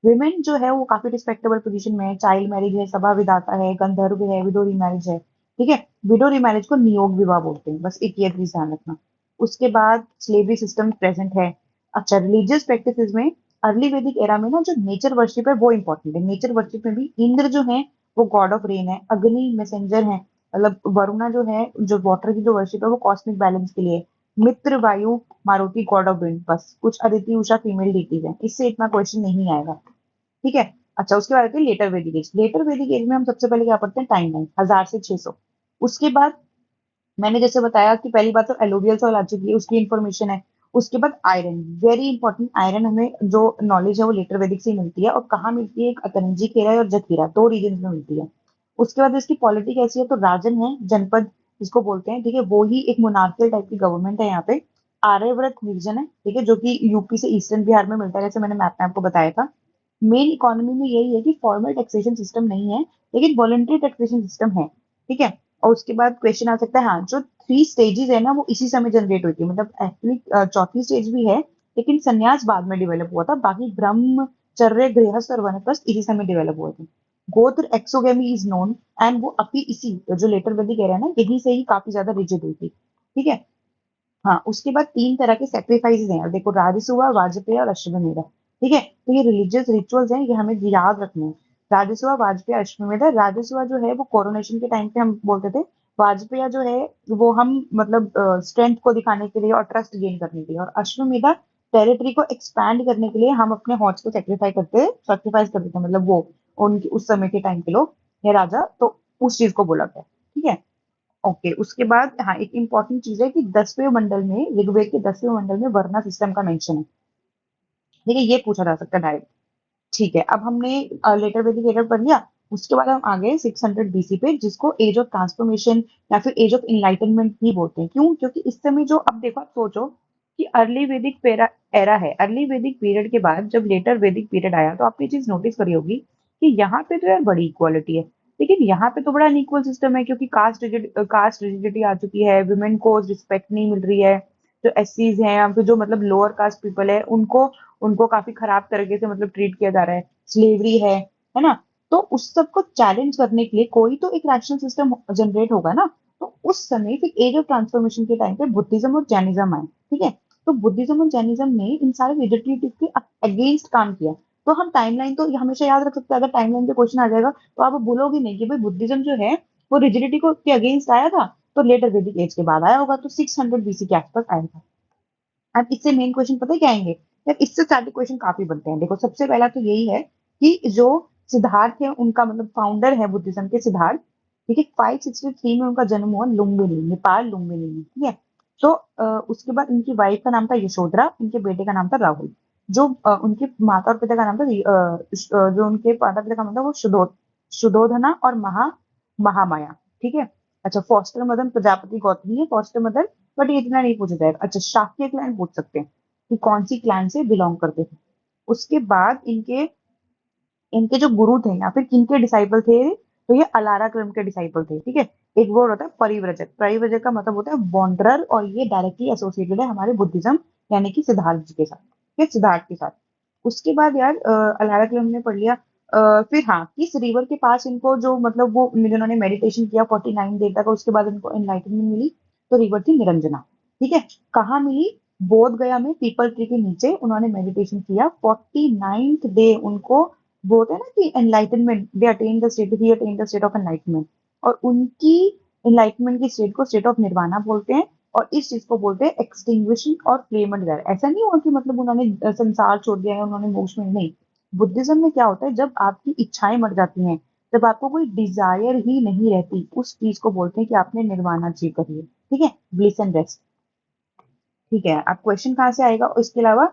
विमेन जो है वो काफी रिस्पेक्टेबल पोजीशन में है। चाइल्ड मैरिज है, सभा विधाता है, गंधर्व है, विडो रिमैरिज है। ठीक है, विडो रिमैरिज को नियोग विवाह बोलते हैं, बस एक ये चीज ध्यान रखना। उसके बाद स्लेवरी सिस्टम प्रेजेंट है। अच्छा, रिलीजियस प्रैक्टिसेस में अर्ली वैदिक एरा में ना, जो नेचर वर्शिप है वो इंपॉर्टेंट है। नेचर वर्शिप में भी इंद्र जो है वो गॉड ऑफ रेन है, अग्नि मैसेंजर है, मतलब वरुणा जो है, जो वाटर की जो वर्शिप है वो कॉस्मिक बैलेंस के लिए है। मित्र वायु मारुति गॉड ऑफ विंड, बस कुछ अदिति उषा फीमेल डीटीज है, इससे इतना क्वेश्चन नहीं आएगा। ठीक है, अच्छा, उसके बाद आते हैं लेटर वैदिक एज। लेटर वैदिक एज में हम सबसे पहले क्या पढ़ते हैं, टाइम लाइन 1000 से 600। उसके बाद मैंने जैसे बताया कि पहली बात तो एलोवियल सॉइल आ चुकी है, उसकी इंफॉर्मेशन है। उसके बाद आयरन, वेरी इंपॉर्टेंट। आयरन हमें जो नॉलेज है वो लेटर वैदिक से ही मिलती है, और कहाँ मिलती है, एक अतरंजी खेरा और जखीरा, 2 रीजन में मिलती है। उसके बाद इसकी पॉलिटी कैसी है, तो राजन है, जनपद जिसको बोलते हैं। ठीक है, वो ही एक मोनार्कियल टाइप की गवर्नमेंट है यहाँ पे। आर्यव्रत रीजन है, ठीक है, जो कि यूपी से ईस्टर्न बिहार में मिलता है, जैसे मैंने मैप में आपको बताया था। मेन इकोनॉमी में यही है कि फॉर्मल टैक्सेशन सिस्टम नहीं है, लेकिन वॉलंटरी टैक्सेशन सिस्टम है। ठीक है, और उसके बाद क्वेश्चन आ सकता है, हाँ, जो 3 स्टेजेस है ना, वो इसी समय जनरेट हुई थी। मतलब एक्चुअली चौथी स्टेज भी है, लेकिन संन्यास बाद में डेवलप हुआ था। बाकी ब्रह्मचर्य, गृहस्थ और वानप्रस्थ इसी समय डेवलप हुए थे। गोत्र एक्सोगेमी इज नोन, एंड वो अभी इसी जो लेटर वैदिक एरा है ना, यहीं से ही काफी ज्यादा रिजिड हुई थी। ठीक है, हाँ, उसके बाद 3 तरह के सेक्रीफाइसेस हैं, और देखो, राजसूआ, वाजपेयी और अश्वमेध। ठीक है, तो ये रिलीजियस रिचुअल्स हैं, ये हमें याद रखने हैं। राजसूआ, वाजपेयी, अश्वमेध। राजसूआ जो है वो कोरोनेशन के टाइम पे हम बोलते थे। वाजपेयी जो है वो हम मतलब स्ट्रेंथ को दिखाने के लिए और ट्रस्ट गेन करने के लिए। और अश्वमेधा टेरिटरी को एक्सपैंड करने के लिए हम अपने हॉर्स को सेक्रीफाइस कर देते हैं, मतलब वो उनके उस समय के टाइम के लोग या राजा, तो उस चीज को बोला गया। ठीक है, ओके। उसके बाद हाँ, एक इंपॉर्टेंट चीज है कि 10वें मंडल में, ऋग्वेद के 10वें मंडल में वर्णा सिस्टम का मेंशन है। ठीक है, ये पूछा जा सकता है डायरेक्ट। ठीक है, अब हमने लेटर वैदिक एरा पढ़ लिया। उसके बाद हम आ गए 600 बीसी पे, जिसको एज ऑफ ट्रांसफॉर्मेशन या फिर एज ऑफ इनलाइटनमेंट भी बोलते हैं। क्यों? क्योंकि इस समय जो, अब देखो, आप सोचो कि अर्ली वैदिक पेरा एरा है, अर्ली वैदिक पीरियड के बाद जब लेटर वैदिक पीरियड आया, तो आपने चीज नोटिस करी होगी कि यहाँ पे तो यार बड़ी इक्वालिटी है, लेकिन यहाँ पे तो बड़ा अनइक्वल सिस्टम है, क्योंकि कास्ट रिजिडिटी आ चुकी है, वुमेन को रिस्पेक्ट नहीं मिल रही है। जो एससीज हैं या फिर जो मतलब लोअर कास्ट पीपल है, उनको उनको काफी खराब तरीके से मतलब ट्रीट किया जा रहा है। स्लेवरी है ना? तो उस सब को चैलेंज करने के लिए कोई तो एक रैशनल सिस्टम जनरेट होगा ना। तो उस समय फिर एज ऑफ ट्रांसफॉर्मेशन के टाइम पे बुद्धिज्म और जैनिज्म आए। ठीक है, तो बुद्धिज्म और जैनिज्म ने इन सारे रिजिडिटीज के अगेंस्ट काम किया। तो हम टाइमलाइन तो ये हमेशा याद रख सकते हैं, अगर टाइमलाइन पे क्वेश्चन आ जाएगा तो आप बोलोगे नहीं कि भाई बुद्धिज्म जो है वो रिजिडिटी को के अगेंस्ट आया था, तो लेटर वैदिक एज के बाद आया होगा, तो 600 बीसी के आसपास आया था। अब इससे मेन क्वेश्चन पता है क्या आएंगे यार, इससे स्टार्टिंग क्वेश्चन काफी बनते हैं। देखो सबसे पहला तो यही है कि जो सिद्धार्थ है उनका मतलब फाउंडर है बुद्धिज्म के, सिद्धार्थ, ठीक है, 563 में उनका जन्म हुआ लुम्बिनी, नेपाल लुम्बिनी में, ठीक है। तो उसके बाद उनकी वाइफ का नाम था यशोधरा, उनके बेटे का नाम था राहुल। जो उनके माता और पिता का नाम था जो उनके माता पिता का नाम था वो सुधोधना और महामाया, ठीक है। अच्छा, फॉस्टर मदर प्रजापति गौतमी है फॉस्टर मदर, बट ये इतना नहीं पूछा जाएगा। अच्छा, शाक्य क्लैन पूछ सकते हैं कि कौन सी क्लैन से बिलोंग करते थे। उसके बाद इनके इनके जो गुरु थे या फिर किनके डिसाइपल थे, तो ये अलारा क्रम के डिसाइपल थे, ठीक है। एक वर्ड होता है परिव्रजक, परिव्रजक का मतलब होता है वॉन्डरर, और ये डायरेक्टली एसोसिएटेड है हमारे बुद्धिज्म यानी कि सिद्धार्थ जी के साथ, ठीक है, सिद्धार्थ के साथ। उसके बाद यार अलारा क्रम ने पढ़ लिया। फिर हाँ, किस रिवर के पास इनको जो मतलब वो जिन्होंने मेडिटेशन किया 49 देर तक, उसके बाद इनको एनलाइटनमेंट मिली, तो रिवर थी निरंजना, ठीक है। कहाँ मिली? बोध गया में पीपल ट्री के नीचे उन्होंने मेडिटेशन किया 49th डे उनको, बोलते हैं ना कि enlightenment, they attain the state, he attain the state of enlightenment, और उनकी एनलाइटनमेंट की स्टेट को स्टेट ऑफ निर्वाणा बोलते हैं। और इस चीज को बोलते हैं एक्सटिंग्विशिंग और फ्लेम डिजायर। ऐसा नहीं हुआ कि मतलब उन्होंने संसार छोड़ दिया है, उन्होंने मोक्ष में नहीं। बुद्धिज्म में क्या होता है, जब आपकी इच्छाएं मर जाती हैं, जब आपको कोई डिजायर ही नहीं रहती, उस चीज को बोलते हैं कि आपने निर्वाणा अचीव कर लिया, ठीक है, ब्लिस एंड रेस्ट, ठीक है। अब क्वेश्चन कहाँ से आएगा इसके अलावा?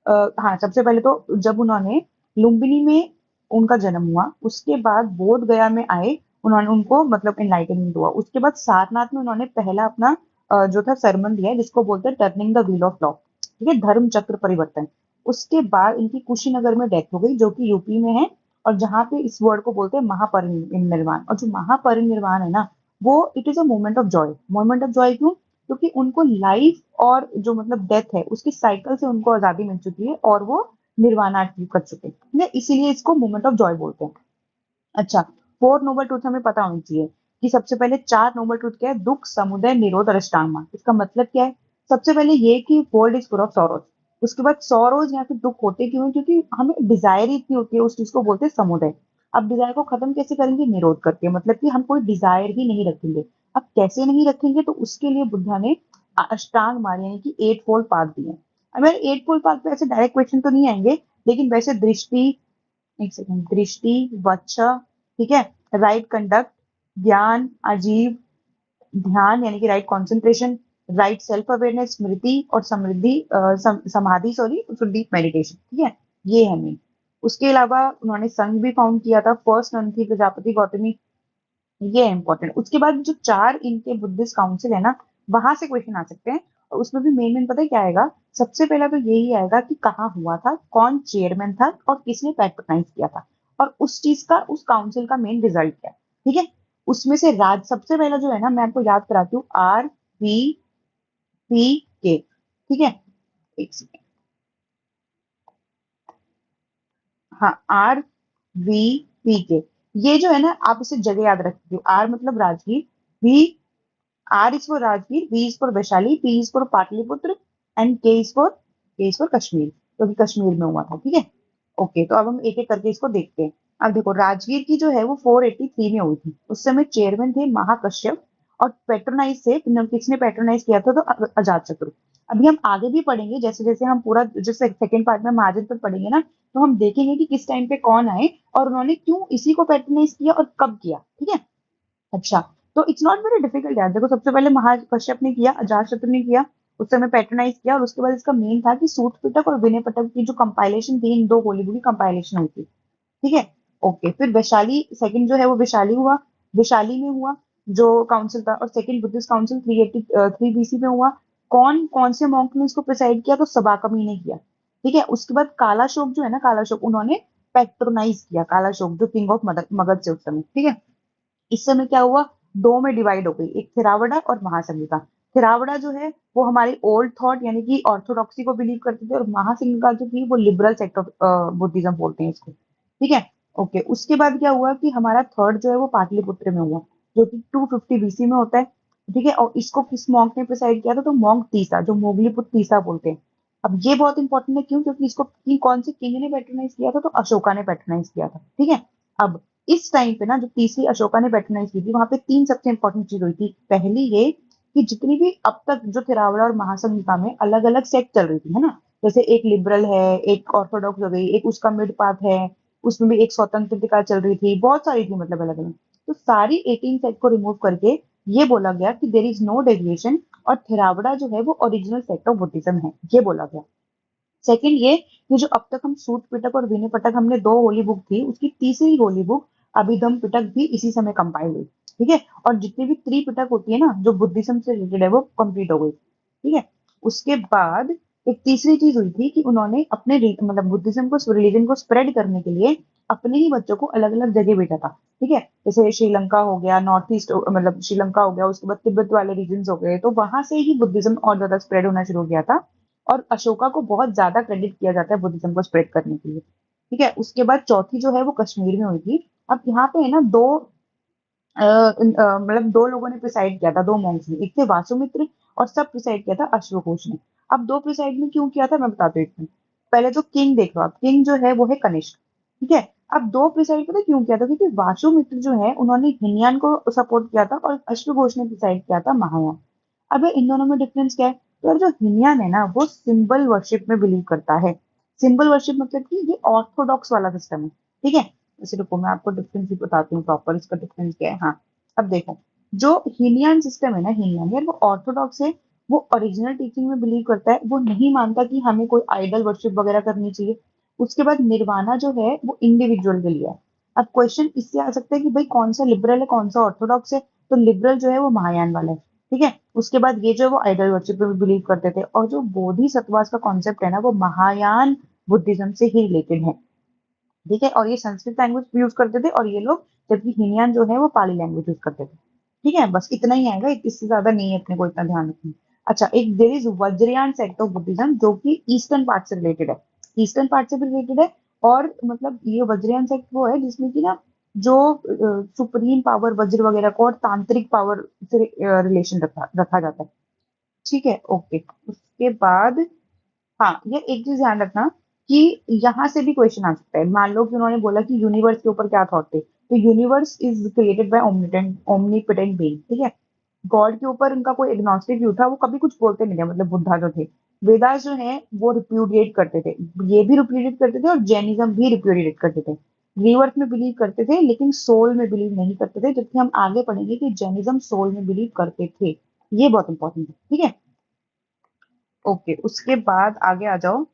हाँ, सबसे पहले तो जब उन्होंने लुम्बिनी में उनका जन्म हुआ, उसके बाद बोध गया में आए, उन्होंने उनको मतलब एनलाइटनमेंट हुआ। उसके बाद सारनाथ में उन्होंने पहला अपना जो था सरमन दिया, जिसको बोलते हैं turning the wheel of law, ठीक है, धर्म चक्र परिवर्तन। उसके बाद इनकी कुशीनगर में डेथ हो गई, जो कि यूपी में है, और जहाँ पे इस वर्ड को बोलते हैं महापरिनिर्वाण। और जो महापरिनिर्वाण है ना, वो it is a moment of Joy. Moment of Joy क्यों? क्योंकि उनको लाइफ और जो मतलब डेथ है उसकी साइकिल से उनको आजादी मिल चुकी है, और वो निर्वाणा अचीव कर चुके हैं, ठीक है? इसीलिए इसको मोमेंट ऑफ जॉय बोलते हैं। अच्छा, 4 नोबल ट्रूथ हमें पता होनी चाहिए कि सबसे पहले 4 नोबल ट्रूथ क्या है? दुख, समुदय, निरोध और अष्टांग मार्ग। इसका मतलब क्या है? सबसे पहले ये कि world is full of sorrows. उसके बाद सॉरोज या फिर दुख होते क्यों हैं? क्योंकि हमें डिजायर ही इतनी होती है, उस चीज को बोलते हैं समुदय। अब डिजायर को खत्म कैसे करेंगे? निरोध करके, मतलब कि हम कोई डिजायर ही नहीं रखेंगे। अब कैसे नहीं रखेंगे? तो उसके लिए बुद्धा ने अष्टांग मार्ग यानी कि 8 फोल्ड पाथ दिए हैं। अब मेरे 8 फोल्ड पाथ पे ऐसे डायरेक्ट क्वेश्चन तो नहीं आएंगे, लेकिन वैसे दृष्टि, एक सेकंड, दृष्टि, वच्चा, ठीक है, राइट कंडक्ट, ज्ञान, आजीव, ध्यान यानी कि right concentration, right self awareness, स्मृति और समृद्धि समाधि, सॉरी, फिर डीप मेडिटेशन, ठीक है। ये है मेन। उसके अलावा उन्होंने संघ भी फाउंड किया था, फर्स्ट नन थी प्रजापति गौतमी, ये है इंपॉर्टेंट। उसके बाद जो 4 इनके बुद्धिस्ट काउंसिल है ना, वहां से क्वेश्चन आ सकते हैं, और उसमें भी मेन मेन पता है क्या आएगा? सबसे पहला तो यही आएगा कि कहाँ हुआ था, कौन चेयरमैन था, और किसने पैट्रोनाइज किया था, और उस चीज का, उस काउंसिल का मेन रिजल्ट क्या है, ठीक है। उसमें से राज सबसे पहला जो है ना, मैं आपको याद कराती हूँ, RVPK, ठीक है, एक सेकेंड, हाँ, RVPK। ये जो है ना, आप इसे जगह याद रखते हो, आर मतलब Rajgir, V, R is for Rajgir, V is for Vaishali, P is for Pataliputra, and K is for Kashmir, क्योंकि कश्मीर में हुआ था, ठीक है। ओके, तो अब हम एक एक करके इसको देखते हैं। अब देखो, राजगीर की जो है वो 483 में हुई थी। उस समय चेयरमैन थे महाकश्यप, और पेट्रोनाइज से किसने पेट्रोनाइज किया था? तो अजात शत्रु। अभी हम आगे भी पढ़ेंगे, जैसे जैसे हम पूरा जो सेकंड पार्ट में महाजन पर पढ़ेंगे ना, तो हम देखेंगे कि किस टाइम पे कौन आए, और उन्होंने क्यों इसी को पेट्रोनाइज किया और कब किया, ठीक है। अच्छा, तो इट्स नॉट वेरी डिफिकल्ट यार। देखो, सबसे पहले महाकश्यप ने किया, अजातशत्रु ने किया, उस समय पैट्रोनाइज किया, और उसके बाद इसका मेन था कि सूत पिटक और विनय पिटक की जो कंपाइलेशन थी, इन दो होली बुक की कंपाइलेशन हुई थी, ठीक है। ओके, फिर वैशाली सेकंड जो है वो वैशाली हुआ, वैशाली में हुआ जो काउंसिल था, और सेकंड बुद्धिस्ट काउंसिल 383 बीसी में हुआ। कौन कौन से मॉन्क ने इसको प्रिसाइड किया? तो सबाकमी ने किया, ठीक है। उसके बाद कालाशोक जो है ना, कालाशोक, उन्होंने पैट्रोनाइज किया, कालाशोक जो किंग ऑफ मगध से उस समय, ठीक है। इस समय क्या हुआ? दो में डिवाइड हो गई, एक थिरावड़ा और महासंघिका। थिरावड़ा जो है वो हमारी ओल्ड थॉट यानी कि ऑर्थोडॉक्सी को बिलीव करते थे, और महासंघिका जो थी वो लिबरल सेक्ट ऑफ बुद्धिज्म बोलते हैं इसको, ठीक है। ओके, उसके बाद क्या हुआ कि हमारा थर्ड जो है वो पाटलिपुत्र में हुआ, जो कि 250 बीसी में होता है, ठीक है। और इसको किस मॉन्क ने प्रिसाइड किया था? तो मॉन्क तीसा, जो मोगलीपुत्र तीसा बोलते हैं, अब ये बहुत इंपॉर्टेंट है, क्यों? क्योंकि इसको कौन से किंग ने पैट्रोनाइज किया था? तो अशोका ने पैट्रोनाइज किया था, ठीक है। अब इस टाइम पे ना, जो तीसरी अशोका ने पैट्रोनाइज की थी, वहां पे तीन सबसे इंपॉर्टेंट चीज हुई थी। पहली ये कि जितनी भी अब तक जो थिरावड़ा और महासंघिका में अलग अलग सेक्ट चल रही थी, है ना, जैसे एक लिबरल है, एक ऑर्थोडॉक्स हो गई, एक उसका मिड पाथ है, उसमें भी एक स्वतंत्रता चल रही थी, बहुत सारी थी मतलब अलग अलग। तो सारी 18 सेक्ट को रिमूव करके ये बोला गया कि देर इज नो डेविएशन, और थिरावड़ा जो है वो ओरिजिनल सेक्ट ऑफ बुद्धिज्म है, ये बोला गया। सेकंड ये कि जो अब तक हम सूत पिटक और विनय पिटक, हमने दो होली बुक थी, उसकी तीसरी होली बुक अभिधम पिटक भी इसी समय कंपाइल हुई, ठीक है। और जितनी भी त्रिपिटक होती है ना, जो बुद्धिज्म से रिलेटेड है, वो कंप्लीट हो गई, ठीक है। उसके बाद एक तीसरी चीज हुई थी कि उन्होंने अपने मतलब बुद्धिज्म को, रिलीजन को स्प्रेड करने के लिए अपने ही बच्चों को अलग अलग जगह भेजा था, ठीक है। जैसे श्रीलंका हो गया, नॉर्थ ईस्ट मतलब श्रीलंका हो गया, उसके बाद तिब्बत वाले रीजन हो गए, तो वहां से ही बुद्धिज्म और ज्यादा स्प्रेड होना शुरू हो गया था। और अशोका को बहुत ज्यादा क्रेडिट किया जाता है बुद्धिज्म को स्प्रेड करने के लिए, ठीक है। उसके बाद चौथी जो है वो कश्मीर में हुई थी। अब यहाँ पे है ना दो मतलब दो लोगों ने प्रिसाइड किया था, दो मॉन्क्स ने, एक थे वासुमित्र, और सब प्रिसाइड किया था अश्वघोष ने। अब दो प्रिसाइड में क्यों किया था मैं बताती हूँ इसमें। पहले तो किंग देख लो आप, किंग जो है वो है कनिष्क, ठीक है। अब दो प्रिसाइड पता है क्यों किया था? क्योंकि वासुमित्र जो है उन्होंने हिनयान को सपोर्ट किया था, और अश्वघोष ने प्रिसाइड किया था महायान। अब इन दोनों में डिफरेंस क्या है? तो यार जो हिनयान है ना, वो सिंबल वर्शिप में बिलीव करता है। सिंबल वर्शिप मतलब कि ये ऑर्थोडॉक्स वाला सिस्टम है, ठीक है। वैसे रुको मैं आपको डिफरेंस भी बताती हूँ, प्रॉपर इसका डिफरेंस क्या है। हाँ, अब देखो, जो हिनयान सिस्टम है ना, हिनयान यार वो ऑर्थोडॉक्स है। वो ओरिजिनल टीचिंग में बिलीव करता है, वो नहीं मानता कि हमें कोई आइडल वर्शिप वगैरह करनी चाहिए। उसके बाद निर्वाणा जो है वो इंडिविजुअल के लिए है। अब क्वेश्चन इससे आ सकता है कि भाई कौन सा लिबरल है, कौन सा ऑर्थोडॉक्स है? तो लिबरल जो है वो महायान वाला है, ठीक है। उसके बाद ये जो वो आइडल वर्शिप पे बिलीव करते थे, और जो बोधि सत्वास का कॉन्सेप्ट है ना, वो महायान बुद्धिज्म से ही रिलेटेड है, ठीक है। और ये संस्कृत लैंग्वेज यूज करते थे, और ये लोग, जबकि हिनयान जो है वो पाली लैंग्वेज यूज करते थे, ठीक है। बस इतना ही आएगा, इससे ज्यादा नहीं है अपने को इतना ध्यान रखना। अच्छा, एक there is Vajrayana sect of Buddhism, जो कि ईस्टर्न पार्ट से रिलेटेड है, ईस्टर्न पार्ट से भी रिलेटेड है। और मतलब ये वज्रयान सेक्ट वो है जिसमें कि ना, जो सुप्रीम पावर वज्र वगैरह को और तांत्रिक पावर से रिलेशन रखा रखा जाता है, ठीक है। ओके, उसके बाद हाँ, ये एक चीज ध्यान रखना कि यहाँ से भी क्वेश्चन आ सकता है। मान लो कि उन्होंने बोला कि यूनिवर्स के ऊपर क्या थॉट थे, तो universe is created by omniscient omnipotent being, ठीक है। गॉड के ऊपर उनका कोई एग्नोस्टिक व्यू था, वो कभी कुछ बोलते नहीं थे, मतलब बुद्धा जो थे। वेदास जो है वो रिप्यूडिएट करते थे, ये भी रिप्यूडिएट करते थे, और जैनिज्म भी रिप्यूडिएट करते थे। रीवर्थ में बिलीव करते थे, लेकिन सोल में बिलीव नहीं करते थे, जबकि हम आगे पढ़ेंगे कि जैनिज्म सोल में बिलीव करते थे। ये बहुत इंपॉर्टेंट है, ठीक है। ओके, उसके बाद आगे आ जाओ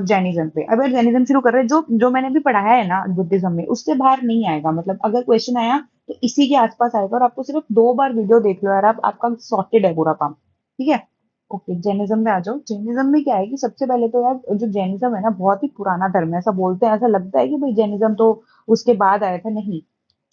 जैनिज्म पे। अगर जैनिज्म शुरू कर रहे हैं, जो जो मैंने अभी पढ़ाया है ना बुद्धिज्म में, उससे बाहर नहीं आएगा। मतलब अगर क्वेश्चन आया तो इसी के आसपास आएगा, और आपको सिर्फ दो बार वीडियो देख लो यार, आप आपका सॉर्टेड है पूरा काम, ठीक है। ओके, जैनिज्म में आ जाओ। जैनिज्म में क्या है कि सबसे पहले तो यार जो जैनिज्म है ना, बहुत ही पुराना धर्म है, ऐसा बोलते हैं, ऐसा लगता है कि भाई जैनिज्म तो उसके बाद आया था, नहीं।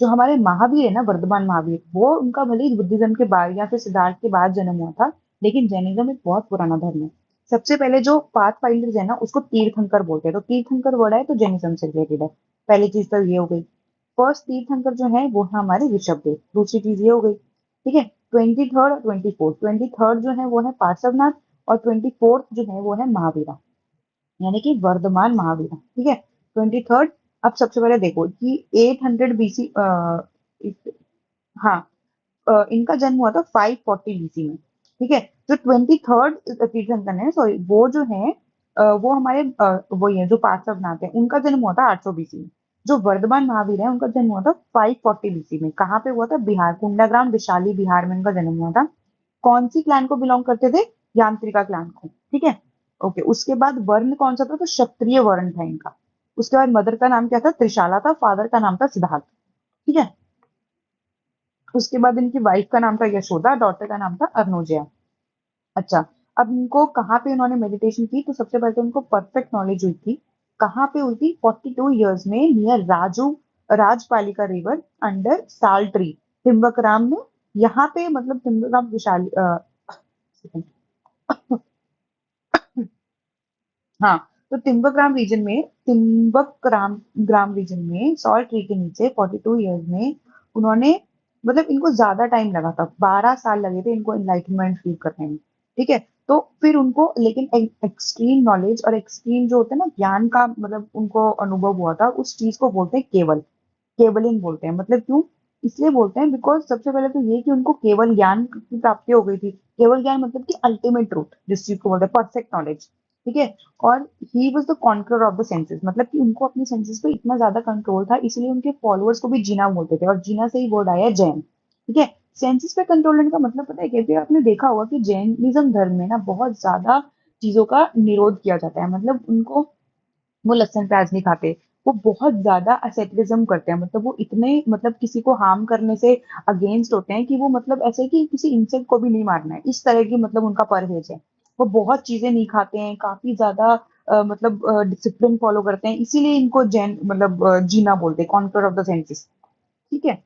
जो हमारे महावीर है ना, वर्धमान महावीर, वो उनका भले ही बुद्धिज्म के बाद या फिर सिद्धार्थ के बाद जन्म हुआ था, लेकिन जैनिज्म एक बहुत पुराना धर्म है। सबसे पहले जो पाथ फाइंडर्स है ना, उसको तीर्थंकर बोलते हैं, तो तीर्थंकर वर्ड है तो जैनिज्म से रिलेटेड है। पहली चीज तो ये हो गई। फर्स्ट तीर्थंकर जो है वो है हमारे ऋषभदेव, दूसरी चीज ये हो गई, ठीक है। 23rd और 24th, 23rd जो है वो है पार्श्वनाथ, और 24th जो है वो है महावीरा, यानी कि वर्धमान महावीरा, ठीक है। 23rd। अब सबसे पहले देखो कि 800 बीसी, हाँ, इनका जन्म हुआ था 540 बीसी में, ठीक है। जो 23rd तीर्थंकर है, सॉरी, वो जो है वो हमारे वही है जो पार्श्वनाथ है, उनका जन्म हुआ था 800 बीसी में। जो वर्धमान महावीर है उनका जन्म हुआ था 540 बीसी में। कहाँ पे हुआ था? बिहार, कुंडाग्राम विशाली बिहार में उनका जन्म हुआ था। कौन सी क्लैन को बिलोंग करते थे? यांत्रिका क्लैन को, ठीक है। ओके, उसके बाद वर्ण कौन सा था? तो क्षत्रिय वर्ण था इनका। उसके बाद मदर का नाम क्या था? त्रिशाला था। फादर का नाम था सिद्धार्थ, ठीक है। उसके बाद इनकी वाइफ का नाम था यशोदा, डॉटर का नाम था अरुणोजया। अच्छा, अब इनको कहाँ पे उन्होंने मेडिटेशन की? तो सबसे पहले तो उनको परफेक्ट नॉलेज हुई थी। कहाँ पे हुई थी? 42 ईयर्स में, नियर राजू, राजपालिका रिवर, अंडर साल ट्री, तिम्बकराम में। यहाँ पे मतलब तिम्बकराम विशाल हाँ, तो तिम्बकराम रीजन में, तिम्बकराम ग्राम रीजन में सॉल्ट ट्री के नीचे 42 ईयर्स में उन्होंने, मतलब इनको ज्यादा टाइम लगा था, 12 साल लगे थे इनको एनलाइटमेंट अचीव करने में, ठीक है। तो फिर उनको लेकिन एक्सट्रीम नॉलेज और एक्सट्रीम जो होता है ना ज्ञान का मतलब उनको अनुभव हुआ था, उस चीज को बोलते हैं केवल। केवलिन बोलते हैं। मतलब क्यों? इसलिए बोलते हैं बिकॉज सबसे पहले तो ये कि उनको केवल ज्ञान की प्राप्ति हो गई थी। केवल ज्ञान मतलब कि अल्टीमेट ट्रूथ, जिस चीज को बोलते हैं परफेक्ट नॉलेज। ठीक है। और he was the conqueror of the senses, मतलब कि उनको अपने सेंसेस पे इतना ज्यादा कंट्रोल था, इसलिए उनके फॉलोअर्स को भी जीना बोलते थे, और जीना से ही वर्ड आया है जैन। ठीक है। सेंसेस पे कंट्रोल करने का मतलब पता है कैसे? आपने देखा होगा कि जैनिज्म धर्म में ना बहुत ज्यादा चीजों का निरोध किया जाता है। मतलब उनको, वो लहसुन प्याज नहीं खाते। वो बहुत ज्यादा असेटिज्म करते हैं, मतलब वो इतने मतलब किसी को हार्म करने से अगेंस्ट होते हैं कि वो मतलब ऐसे कि किसी इंसेक्ट को भी नहीं मारना है, इस तरह की मतलब उनका परहेज है। वो बहुत चीजें नहीं खाते हैं, काफी ज्यादा मतलब डिसिप्लिन फॉलो करते हैं, इसीलिए इनको जैन मतलब जीना बोलते हैं, कॉन्कर ऑफ द सेंसेस। ठीक है।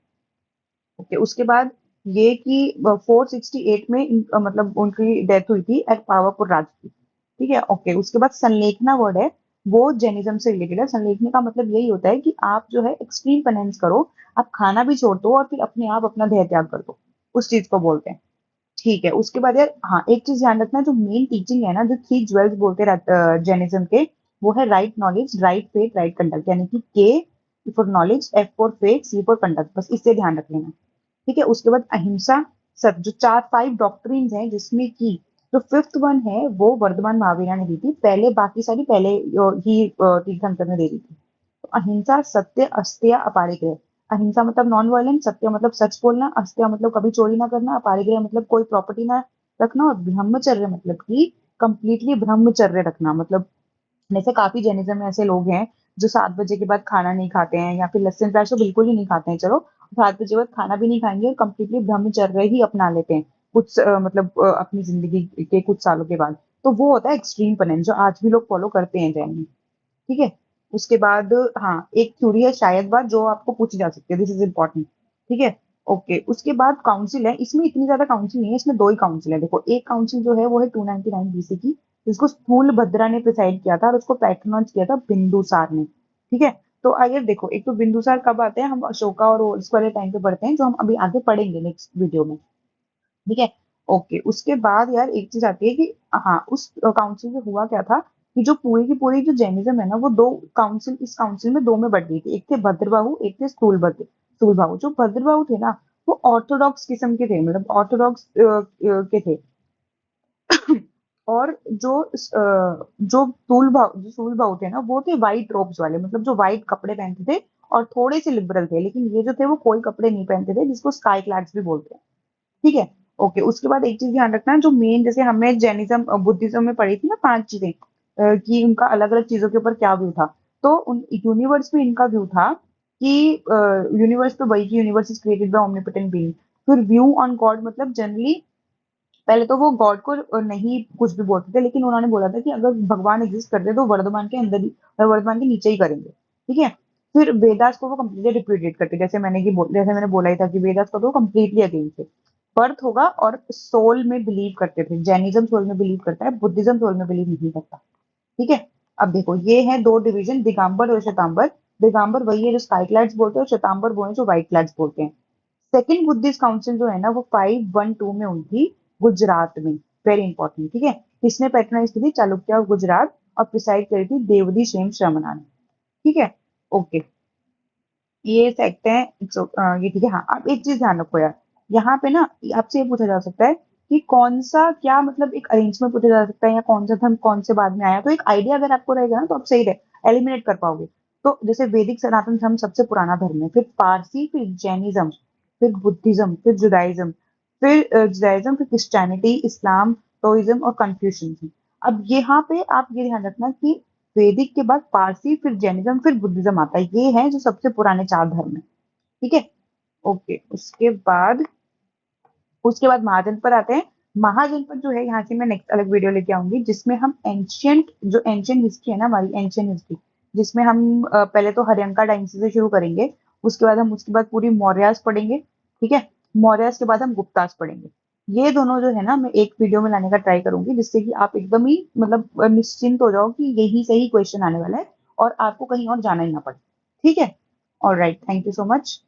ओके। उसके बाद ये कि 468 में मतलब उनकी डेथ हुई थी एट पावापुर राज की। ठीक है। ओके। उसके बाद संलेखना वर्ड है, वो जैनिज्म से रिलेटेड है। संलेखने का मतलब यही होता है कि आप जो है एक्सट्रीम पेनेंस करो, आप खाना भी छोड़ दो और फिर अपने आप अपना देह त्याग कर दो, उस चीज को बोलते हैं। ठीक है। उसके बाद यार हाँ, एक चीज ध्यान रखना, जो मेन टीचिंग है ना, जो थ्री ज्वेल्स बोलते हैं जैनिज्म के, वो है right knowledge, right faith, right conduct, यानी कि K for knowledge, F for faith, C for conduct, बस इससे ध्यान रख लेना। ठीक है। उसके बाद अहिंसा, सत्य, जो चार फाइव डॉक्ट्रिन्स हैं, जिसमें की जो फिफ्थ वन है वो वर्धमान महावीरा ने दी थी, पहले बाकी सारी पहले ही तीर्थंकर ने दे दी थी। तो अहिंसा, सत्य, अस्तेय, अपारिग्रह। अहिंसा मतलब नॉन वायलेंस, सत्य मतलब सच बोलना, अस्तेय मतलब कभी चोरी ना करना, अपारिग्रह मतलब कोई प्रॉपर्टी ना रखना, और ब्रह्मचर्य मतलब कि कंप्लीटली ब्रह्मचर्य रखना। मतलब जैसे काफी जैनिज्म में ऐसे लोग हैं जो 7 बजे के बाद खाना नहीं खाते हैं, या फिर लहसुन प्याज तो बिल्कुल ही नहीं खाते हैं, चलो 7 बजे बाद खाना भी नहीं खाएंगे और कंप्लीटली ब्रह्मचर्य ही अपना लेते हैं कुछ मतलब अपनी जिंदगी के कुछ सालों के बाद। तो वो होता है एक्सट्रीम पेनेंस, जो आज भी लोग फॉलो करते हैं जैन में। ठीक है। उसके बाद हाँ, एक थ्योरी है शायद बात जो आपको पूछी जा सकती है, दिस इज इम्पोर्टेंट। ठीक है। ओके। उसके बाद काउंसिल है, इसमें इतनी ज्यादा काउंसिल नहीं है, इसमें दो ही काउंसिल है। देखो, एक काउंसिल जो है वो है 299 बीसी की, जिसको स्थूल भद्रा ने प्रिसाइड किया था, और उसको पैट्रोनाइज किया था बिंदुसार ने। ठीक है। तो आइए देखो, एक तो बिंदुसार कब आते हैं, हम अशोका और उस वाले टाइम पे पढ़ते हैं, जो हम अभी आगे पढ़ेंगे नेक्स्ट वीडियो में। ठीक है। ओके। उसके बाद यार एक चीज आती है कि हाँ, उस काउंसिल में हुआ क्या था कि जो पूरी की पूरी जो जैनिज्म है ना, वो दो काउंसिल, इस काउंसिल में दो में बट गई थी। एक थे भद्रबाहु, एक थे स्थूलबाहु। जो भद्रबाहु थे ना, वो ऑर्थोडॉक्स किस्म के थे, मतलब ऑर्थोडॉक्स के थे। और जो स्थूलबाहु थे ना, वो थे व्हाइट रोब्स वाले, मतलब जो व्हाइट कपड़े पहनते थे और थोड़े से लिबरल थे। लेकिन ये जो थे वो कोई कपड़े नहीं पहनते थे, जिसको स्काई क्लैड्स भी बोलते हैं। ठीक है। ओके। उसके बाद एक चीज ध्यान रखना, जो मेन जैसे हमने जैनिज्म बुद्धिज्म में पढ़ी थी ना 5 चीजें, कि उनका अलग अलग चीजों के ऊपर क्या व्यू था। तो उन यूनिवर्स में इनका व्यू था कि यूनिवर्स तो वही, कि universe is created bye omnipotent being. फिर व्यू ऑन गॉड, मतलब जनरली पहले तो वो गॉड को नहीं कुछ भी बोलते थे, लेकिन उन्होंने बोला था कि अगर भगवान एग्जिस्ट करते तो वर्धमान के अंदर ही, वर्धमान के नीचे ही करेंगे। ठीक है। फिर वेदास को वो कम्प्लीटली रिप्यूडिएट करते, जैसे मैंने बोला ही था कि वेदास को तो कम्प्लीटली अगेंस्ट थे। बर्थ होगा, और सोल में बिलीव करते थे। जैनिज्म सोल में बिलीव करता है, बुद्धिज्म सोल में बिलीव नहीं करता। ठीक है। अब देखो, ये है दो डिवीजन, दिगंबर और श्वेतांबर। दिगंबर वही है जो स्काई क्लैड्स बोलते हैं, और श्वेतांबर वो है जो व्हाइट क्लैड्स बोलते हैं। सेकेंड बुद्धिस्ट काउंसिल जो है ना, वो 512 में हुई थी, गुजरात में। Very important. ठीक है। किसने पैट्रनाइज की थी? चालुक्य ऑफ गुजरात, और प्रिसाइड करी थी देवदी शेम श्रमणा ने। ठीक है। ओके। ये फैक्ट है। ये ठीक है। हाँ, अब एक चीज ध्यान रखो यार, यहाँ पे ना आपसे ये पूछा जा सकता है कि कौन सा क्या मतलब एक अरेंजमेंट पूछा जा सकता है, या कौन सा धर्म कौन से बाद में आया, तो एक आइडिया अगर आपको रहेगा ना, तो आप सही रहे एलिमिनेट कर पाओगे। तो जैसे वैदिक सनातन धर्म सबसे पुराना धर्म है, फिर पारसी, फिर जैनिज्म, फिर बुद्धिज्म, फिर जुदाइज्म, फिर क्रिश्चियनिटी, इस्लाम, टोइज्म और कन्फ्यूशनिज्म। अब यहाँ पे आप ये ध्यान रखना कि वैदिक के बाद पारसी, फिर जैनिज्म, फिर बुद्धिज्म आता है, ये है जो सबसे पुराने चार धर्म है। ठीक है। ओके। उसके बाद महाजन पर आते हैं। महाजन पर जो है, यहाँ से मैं नेक्स्ट अलग वीडियो लेके आऊंगी, जिसमें हम एंशियंट हिस्ट्री है ना हमारी, एंशियंट हिस्ट्री, जिसमें हम पहले तो हर्यंका डायनेस्टी से शुरू करेंगे। उसके बाद पूरी मौर्यास पढ़ेंगे। ठीक है। मौर्यास के बाद हम गुप्तास पढ़ेंगे। ये दोनों जो है ना, मैं एक वीडियो में लाने का ट्राई करूंगी, जिससे कि आप एकदम ही मतलब निश्चिंत हो जाओ कि यही सही क्वेश्चन आने वाला है, और आपको कहीं और जाना ही ना पड़े। ठीक है। All right, thank you so much.